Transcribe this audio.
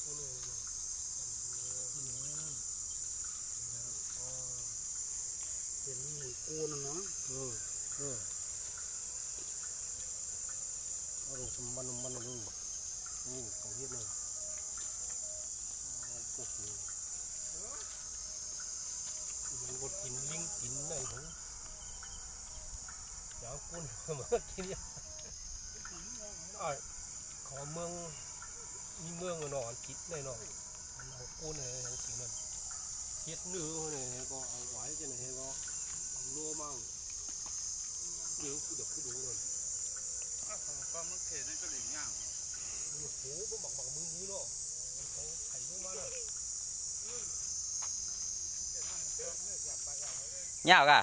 เป็นหมูกูนเนาะเอาลงสมบันดูนี่เขาเฮ็ดเลยโอ้โหมันกดกินลิงกินได้ทั้งเจ้ากุ้นมากินขอเมืองมีเมืองหนอนคิดได้หน่อยเอากุ้นอะไรทั้งสิ่งนั้นเฮ็ดเนื้อเนี่ยก็เอาไว้จะไหนก็รัวมั่งเดี๋ยวกูดูเลยก็มันเทนั่นก็เลยย่างโอ้โหก็หมักมือเนาะมันเขาไข่ลงมาเลย ยาวกะ